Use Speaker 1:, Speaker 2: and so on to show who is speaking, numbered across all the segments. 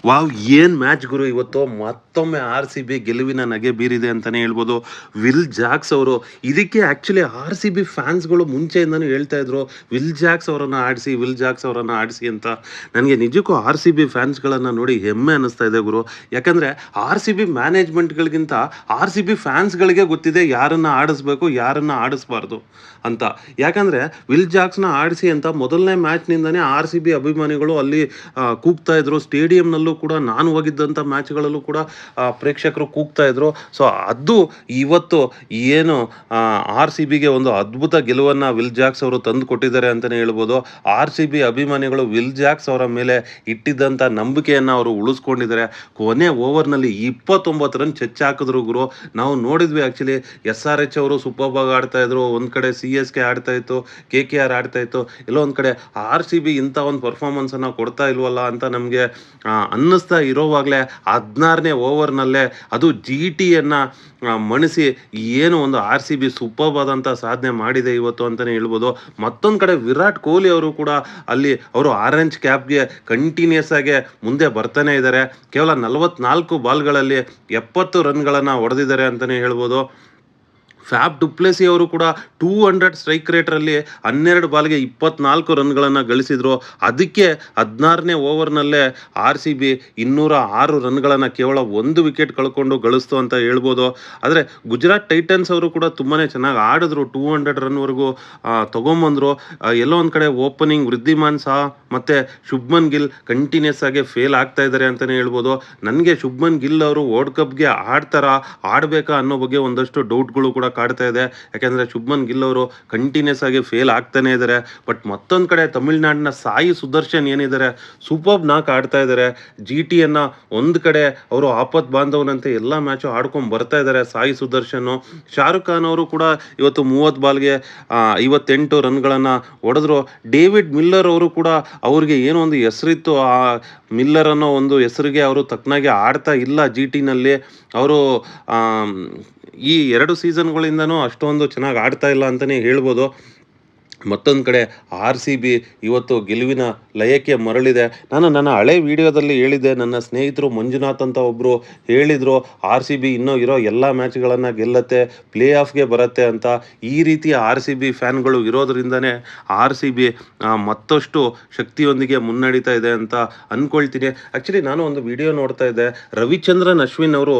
Speaker 1: Wow! ಏನು match ಗುರು ಇವತ್ತು. ಮತ್ತೊಮ್ಮೆ ಆರ್ ಸಿ ಬಿ ಗೆಲುವಿನ ನಗೆ ಬೀರಿದೆ ಅಂತಲೇ ಹೇಳ್ಬೋದು. ವಿಲ್ ಜಾಕ್ಸ್ ಅವರು ಇದಕ್ಕೆ ಆ್ಯಕ್ಚುಲಿ ಆರ್ ಸಿ ಬಿ ಫ್ಯಾನ್ಸ್ಗಳು ಮುಂಚೆಯಿಂದನೂ ಹೇಳ್ತಾ ಇದ್ರು, ವಿಲ್ ಜಾಕ್ಸ್ ಅವರನ್ನು ಆಡಿಸಿ, ವಿಲ್ ಜಾಕ್ಸ್ ಅವರನ್ನು ಆಡಿಸಿ ಅಂತ. ನನಗೆ ನಿಜಕ್ಕೂ ಆರ್ ಸಿ ಬಿ ಫ್ಯಾನ್ಸ್ಗಳನ್ನು ನೋಡಿ ಹೆಮ್ಮೆ ಅನ್ನಿಸ್ತಾ ಇದೆ ಗುರು. ಯಾಕಂದರೆ ಆರ್ ಸಿ ಬಿ ಮ್ಯಾನೇಜ್ಮೆಂಟ್ಗಳಿಗಿಂತ ಆರ್ ಸಿ ಬಿ ಫ್ಯಾನ್ಸ್ಗಳಿಗೆ ಗೊತ್ತಿದೆ ಯಾರನ್ನು ಆಡಿಸ್ಬೇಕು, ಯಾರನ್ನು ಆಡಿಸ್ಬಾರ್ದು ಅಂತ. ಯಾಕಂದರೆ ವಿಲ್ ಜಾಕ್ಸ್ನ ಆಡಿಸಿ ಅಂತ ಮೊದಲನೇ ಮ್ಯಾಚ್ನಿಂದನೇ ಆರ್ ಸಿ ಬಿ ಅಭಿಮಾನಿಗಳು ಅಲ್ಲಿ ಕೂಗ್ತಾ ಇದ್ರು. ಸ್ಟೇಡಿಯಂನಲ್ಲೂ ಕೂಡ ನಾನು ಹೋಗಿದ್ದಂಥ ಮ್ಯಾಚ್ಗಳಲ್ಲೂ ಕೂಡ ಪ್ರೇಕ್ಷಕರು ಕೂಗ್ತಾ ಇದ್ರು. ಸೊ ಅದು ಇವತ್ತು ಏನು ಆರ್ ಸಿ ಬಿಗೆ ಒಂದು ಅದ್ಭುತ ಗೆಲುವನ್ನು ವಿಲ್ ಜಾಕ್ಸ್ ಅವರು ತಂದು ಕೊಟ್ಟಿದ್ದಾರೆ ಅಂತಲೇ ಹೇಳ್ಬೋದು. ಆರ್ ಸಿ ಬಿ ಅಭಿಮಾನಿಗಳು ವಿಲ್ ಜಾಕ್ಸ್ ಅವರ ಮೇಲೆ ಇಟ್ಟಿದ್ದಂಥ ನಂಬಿಕೆಯನ್ನು ಅವರು ಉಳಿಸ್ಕೊಂಡಿದ್ದಾರೆ. ಕೊನೆ ಓವರ್ನಲ್ಲಿ 29 ರನ್ ಹಾಕಿದ್ರು ಗುರು. ನಾವು ನೋಡಿದ್ವಿ ಆ್ಯಕ್ಚುಲಿ ಎಸ್ ಆರ್ ಎಚ್ ಅವರು ಸೂಪರ್ ಆಗಿ ಆಡ್ತಾ ಇದ್ರು, ಒಂದು ಕಡೆ ಸಿ ಎಸ್ ಕೆ ಆಡ್ತಾ ಇತ್ತು, ಕೆ ಕೆ ಆರ್ ಆಡ್ತಾ ಇತ್ತು, ಎಲ್ಲೋ ಒಂದು ಕಡೆ ಆರ್ ಸಿ ಬಿ ಇಂಥ ಒಂದು ಪರ್ಫಾರ್ಮೆನ್ಸನ್ನು ಕೊಡ್ತಾ ಇಲ್ವಲ್ಲ ಅಂತ ನಮಗೆ ಅನ್ನಿಸ್ತಾ ಇರೋವಾಗಲೇ 16ನೇ ಓವರ್ನಲ್ಲೇ ಅದು ಜಿ ಟಿಯನ್ನು ಮಣಿಸಿ ಏನು ಒಂದು ಆರ್ ಸಿ ಬಿ ಸೂಪರ್ ಆದಂಥ ಸಾಧನೆ ಮಾಡಿದೆ ಇವತ್ತು ಅಂತಲೇ ಹೇಳ್ಬೋದು. ಮತ್ತೊಂದು ಕಡೆ ವಿರಾಟ್ ಕೊಹ್ಲಿ ಅವರು ಕೂಡ ಅಲ್ಲಿ ಅವರು ಆರೆಂಜ್ ಕ್ಯಾಪ್ಗೆ ಕಂಟಿನ್ಯೂಸ್ ಆಗಿ ಮುಂದೆ ಬರ್ತಾನೆ ಇದ್ದಾರೆ. ಕೇವಲ 44 ಬಾಲ್ಗಳಲ್ಲಿ 70 ರನ್ಗಳನ್ನು ಹೊಡೆದಿದ್ದಾರೆ ಅಂತಲೇ ಹೇಳ್ಬೋದು. ಫ್ಯಾಬ್ ಡುಪ್ಲೆಸಿ ಅವರು ಕೂಡ 200 ಸ್ಟ್ರೈಕ್ ರೇಟ್ರಲ್ಲಿ 12 ಬಾಲ್ಗೆ 24 ರನ್ಗಳನ್ನು ಗಳಿಸಿದ್ರು. ಅದಕ್ಕೆ 16ನೇ ಓವರ್ನಲ್ಲೇ ಆರ್ ಸಿ ಬಿ 206 ರನ್ಗಳನ್ನು ಕೇವಲ 1 ವಿಕೆಟ್ ಕಳ್ಕೊಂಡು ಗಳಿಸ್ತು ಅಂತ ಹೇಳ್ಬೋದು. ಆದರೆ ಗುಜರಾತ್ ಟೈಟನ್ಸ್ ಅವರು ಕೂಡ ತುಂಬಾ ಚೆನ್ನಾಗಿ ಆಡಿದ್ರು, 200 ರನ್ವರೆಗೂ ತೊಗೊಂಬಂದರು. ಎಲ್ಲೋ ಒಂದು ಕಡೆ ಓಪನಿಂಗ್ ವೃದ್ಧಿಮಾನ್ ಸಹ ಮತ್ತು ಶುಭ್ಮನ್ ಗಿಲ್ ಕಂಟಿನ್ಯೂಸ್ ಆಗಿ ಫೇಲ್ ಆಗ್ತಾ ಇದ್ದಾರೆ ಅಂತಲೇ ಹೇಳ್ಬೋದು. ನನಗೆ ಶುಭ್ಮನ್ ಗಿಲ್ ಅವರು ವರ್ಲ್ಡ್ ಕಪ್ಗೆ ಆಡಬೇಕಾ ಅನ್ನೋ ಬಗ್ಗೆ ಒಂದಷ್ಟು ಡೌಟ್ಗಳು ಕೂಡ ಕಾಡ್ತಾ ಇದೆ. ಯಾಕೆಂದರೆ ಶುಭ್ಮನ್ ಗಿಲ್ ಅವರು ಕಂಟಿನ್ಯೂಸ್ ಆಗಿ ಫೇಲ್ ಆಗ್ತಾನೆ ಇದ್ದಾರೆ. ಬಟ್ ಮತ್ತೊಂದು ಕಡೆ ತಮಿಳ್ನಾಡಿನ ಸಾಯಿ ಸುದರ್ಶನ್ ಏನಿದ್ದಾರೆ ಸೂಪರ್ ನಾಕ್ ಆಡ್ತಾ ಇದ್ದಾರೆ. ಜಿ ಟಿಯನ್ನು ಒಂದು ಕಡೆ ಅವರು ಆಪತ್ ಬಾಂಧವನಂತೆ ಎಲ್ಲ ಮ್ಯಾಚು ಆಡ್ಕೊಂಡು ಬರ್ತಾ ಇದ್ದಾರೆ ಸಾಯಿ ಸುದರ್ಶನ್ನು. ಶಾರುಖ್ ಖಾನ್ ಅವರು ಕೂಡ ಇವತ್ತು 30 ಬಾಲ್ಗೆ 58 ರನ್ಗಳನ್ನು ಹೊಡೆದ್ರು. ಡೇವಿಡ್ ಮಿಲ್ಲರ್ ಅವರು ಕೂಡ ಅವ್ರಿಗೆ ಏನೋ ಒಂದು ಹೆಸರಿತ್ತು, ಆ ಮಿಲ್ಲರ್ ಅನ್ನೋ ಒಂದು ಹೆಸರಿಗೆ ಅವರು ತಕ್ಕನಾಗಿ ಆಡ್ತಾ ಇಲ್ಲ ಜಿ ಟಿನಲ್ಲಿ. ಅವರು ಈ 2 ಸೀಸನ್ಗಳಿಂದನೂ ಅಷ್ಟೊಂದು ಚೆನ್ನಾಗಿ ಆಡ್ತಾ ಇಲ್ಲ ಅಂತಲೇ ಹೇಳ್ಬೋದು. ಮತ್ತೊಂದು ಕಡೆ ಆರ್ ಸಿ ಬಿ ಇವತ್ತು ಗೆಲುವಿನ ಲಯಕ್ಕೆ ಮರಳಿದೆ. ನಾನು ನನ್ನ ಹಳೆ ವಿಡಿಯೋದಲ್ಲಿ ಹೇಳಿದ್ದೆ, ನನ್ನ ಸ್ನೇಹಿತರು ಮಂಜುನಾಥ್ ಅಂತ ಒಬ್ಬರು ಹೇಳಿದರು ಆರ್ ಸಿ ಬಿ ಇನ್ನೂ ಇರೋ ಎಲ್ಲ ಮ್ಯಾಚ್ಗಳನ್ನು ಗೆಲ್ಲತ್ತೆ, ಪ್ಲೇ ಆಫ್ಗೆ ಬರುತ್ತೆ ಅಂತ. ಈ ರೀತಿಯ ಆರ್ ಸಿ ಬಿ ಫ್ಯಾನ್ಗಳು ಇರೋದ್ರಿಂದನೇ ಆರ್ ಸಿ ಬಿ ಮತ್ತಷ್ಟು ಶಕ್ತಿಯೊಂದಿಗೆ ಮುನ್ನಡೀತಾ ಇದೆ ಅಂತ ಅಂದ್ಕೊಳ್ತೀನಿ. ಆ್ಯಕ್ಚುಲಿ ನಾನು ಒಂದು ವಿಡಿಯೋ ನೋಡ್ತಾ ಇದ್ದೆ, ರವಿಚಂದ್ರನ್ ಅಶ್ವಿನ್ ಅವರು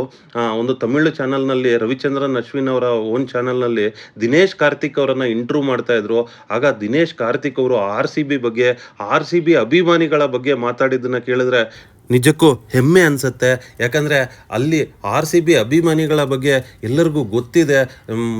Speaker 1: ಒಂದು ತಮಿಳು ಚಾನಲ್ನಲ್ಲಿ, ರವಿಚಂದ್ರನ್ ಅಶ್ವಿನ್ ಅವರ ಓನ್ ಚಾನಲ್ನಲ್ಲಿ ದಿನೇಶ್ ಕಾರ್ತಿಕ್ ಅವರನ್ನು ಇಂಟರ್ವ್ಯೂ ಮಾಡ್ತಾ ಇದ್ರು. ಆಗ ದಿನೇಶ್ ಕಾರ್ತಿಕ್ ಅವರು ಆರ್ ಸಿ ಬಿ ಬಗ್ಗೆ, ಆರ್ ಸಿ ಬಿ ಅಭಿಮಾನಿಗಳ ಬಗ್ಗೆ ಮಾತಾಡಿದ್ದನ್ನು ಕೇಳಿದ್ರೆ ನಿಜಕ್ಕೂ ಹೆಮ್ಮೆ ಅನಿಸುತ್ತೆ. ಯಾಕಂದರೆ ಅಲ್ಲಿ ಆರ್ ಸಿ ಬಿ ಅಭಿಮಾನಿಗಳ ಬಗ್ಗೆ ಎಲ್ಲರಿಗೂ ಗೊತ್ತಿದೆ.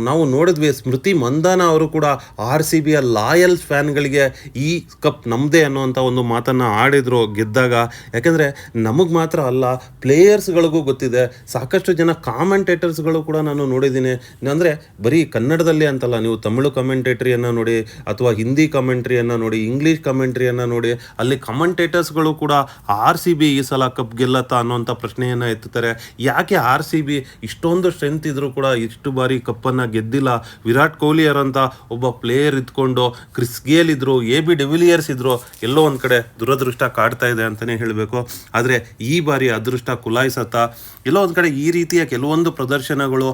Speaker 1: ನಾವು ನೋಡಿದ್ವಿ, ಸ್ಮೃತಿ ಮಂದಾನ ಅವರು ಕೂಡ ಆರ್ ಸಿ ಬಿಯ ಲಾಯಲ್ ಫ್ಯಾನ್ಗಳಿಗೆ ಈ ಕಪ್ ನಮ್ಮದೇ ಅನ್ನೋವಂಥ ಒಂದು ಮಾತನ್ನು ಆಡಿದರು ಗೆದ್ದಾಗ. ಯಾಕೆಂದರೆ ನಮಗೆ ಮಾತ್ರ ಅಲ್ಲ, ಪ್ಲೇಯರ್ಸ್ಗಳಿಗೂ ಗೊತ್ತಿದೆ. ಸಾಕಷ್ಟು ಜನ ಕಾಮೆಂಟೇಟರ್ಸ್ಗಳು ಕೂಡ ನಾನು ನೋಡಿದ್ದೀನಿ. ಅಂದರೆ ಬರೀ ಕನ್ನಡದಲ್ಲಿ ಅಂತಲ್ಲ, ನೀವು ತಮಿಳು ಕಮೆಂಟೇಟ್ರಿಯನ್ನು ನೋಡಿ ಅಥವಾ ಹಿಂದಿ ಕಮೆಂಟ್ರಿಯನ್ನು ನೋಡಿ, ಇಂಗ್ಲೀಷ್ ಕಮೆಂಟ್ರಿಯನ್ನು ನೋಡಿ, ಅಲ್ಲಿ ಕಮೆಂಟೇಟರ್ಸ್ಗಳು ಕೂಡ ಆರ್ ಸಿ ಬಿ ಈ ಸಲ ಕಪ್ ಗೆಲ್ಲತ್ತಾ ಅನ್ನೋಂಥ ಪ್ರಶ್ನೆಯನ್ನು ಎತ್ತುತ್ತಾರೆ. ಯಾಕೆ ಆರ್ ಸಿ ಬಿ ಇಷ್ಟೊಂದು ಸ್ಟ್ರೆಂತ್ ಇದ್ರೂ ಕೂಡ ಇಷ್ಟು ಬಾರಿ ಕಪ್ಪನ್ನು ಗೆದ್ದಿಲ್ಲ? ವಿರಾಟ್ ಕೊಹ್ಲಿ ಅವರಂತ ಒಬ್ಬ ಪ್ಲೇಯರ್ ಇದ್ಕೊಂಡು, ಕ್ರಿಸ್ ಗೇಲ್ ಇದ್ರು, ಎ ಬಿ ಡಿವಿಲಿಯರ್ಸ್ ಇದ್ರು, ಎಲ್ಲೋ ಒಂದು ಕಡೆ ದುರದೃಷ್ಟ ಕಾಡ್ತಾ ಇದೆ ಅಂತಲೇ ಹೇಳಬೇಕು. ಆದರೆ ಈ ಬಾರಿ ಅದೃಷ್ಟ ಕುಲಾಯಿಸತ್ತಾ? ಎಲ್ಲೋ ಒಂದು ಕಡೆ ಈ ರೀತಿಯ ಕೆಲವೊಂದು ಪ್ರದರ್ಶನಗಳು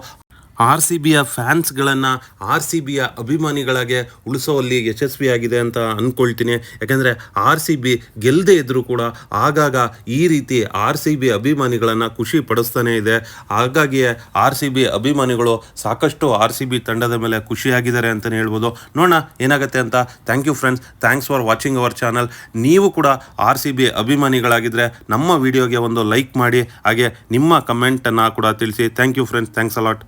Speaker 1: ಆರ್ ಸಿ ಬಿಯ ಫ್ಯಾನ್ಸ್ಗಳನ್ನು ಆರ್ ಸಿ ಬಿಯ ಅಭಿಮಾನಿಗಳಿಗೆ ಉಳಿಸೋಲ್ಲಿ ಯಶಸ್ವಿಯಾಗಿದೆ ಅಂತ ಅಂದ್ಕೊಳ್ತೀನಿ. ಯಾಕೆಂದರೆ ಆರ್ ಸಿ ಬಿ ಗೆಲ್ಲದೆ ಇದ್ದರೂ ಕೂಡ ಆಗಾಗ ಈ ರೀತಿ ಆರ್ ಸಿ ಬಿ ಅಭಿಮಾನಿಗಳನ್ನು ಖುಷಿ ಪಡಿಸ್ತಾನೆ ಇದೆ. ಹಾಗಾಗಿಯೇ ಆರ್ ಸಿ ಬಿ ಅಭಿಮಾನಿಗಳು ಸಾಕಷ್ಟು ಆರ್ ಸಿ ಬಿ ತಂಡದ ಮೇಲೆ ಖುಷಿಯಾಗಿದ್ದಾರೆ ಅಂತಲೇ ಹೇಳ್ಬೋದು. ನೋಡೋಣ ಏನಾಗುತ್ತೆ ಅಂತ. Thank you friends, thanks for watching our channel. ನೀವು ಕೂಡ ಆರ್ ಸಿ ಬಿ ಅಭಿಮಾನಿಗಳಾಗಿದ್ದರೆ ನಮ್ಮ ವಿಡಿಯೋಗೆ ಒಂದು ಲೈಕ್ ಮಾಡಿ, ಹಾಗೆ ನಿಮ್ಮ ಕಮೆಂಟನ್ನು ಕೂಡ ತಿಳಿಸಿ. Thank you friends, thanks allot.